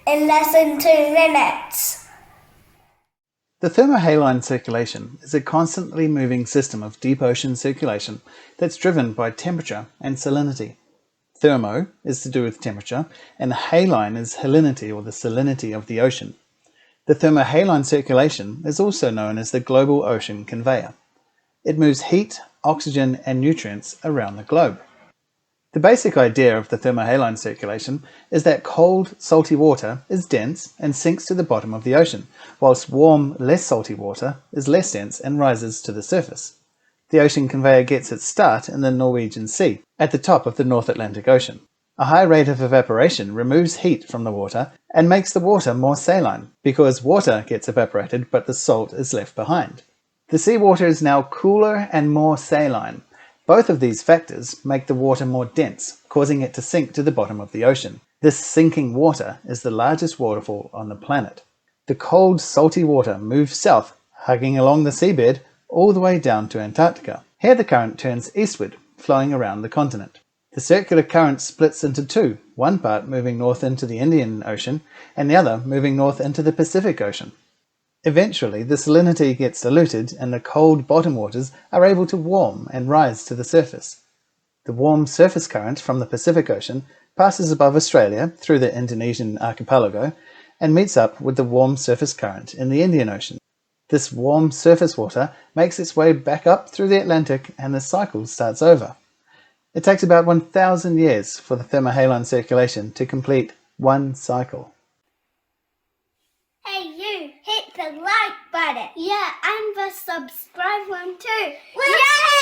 in less than 2 minutes. The thermohaline circulation is a constantly moving system of deep ocean circulation that's driven by temperature and salinity. Thermo is to do with temperature, and haline is halinity, or the salinity of the ocean. The thermohaline circulation is also known as the global ocean conveyor. It moves heat, oxygen, and nutrients around the globe. The basic idea of the thermohaline circulation is that cold, salty water is dense and sinks to the bottom of the ocean, whilst warm, less salty water is less dense and rises to the surface. The ocean conveyor gets its start in the Norwegian Sea, at the top of the North Atlantic Ocean. A high rate of evaporation removes heat from the water and makes the water more saline, because water gets evaporated but the salt is left behind. The seawater is now cooler and more saline. Both of these factors make the water more dense, causing it to sink to the bottom of the ocean. This sinking water is the largest waterfall on the planet. The cold, salty water moves south, hugging along the seabed all the way down to Antarctica. Here the current turns eastward, flowing around the continent. The circular current splits into two, one part moving north into the Indian Ocean and the other moving north into the Pacific Ocean. Eventually, the salinity gets diluted and the cold bottom waters are able to warm and rise to the surface. The warm surface current from the Pacific Ocean passes above Australia through the Indonesian archipelago and meets up with the warm surface current in the Indian Ocean. This warm surface water makes its way back up through the Atlantic and the cycle starts over. It takes about 1,000 years for the thermohaline circulation to complete one cycle. Hey you, hit the like button. Yeah, and the subscribe one too. Yay!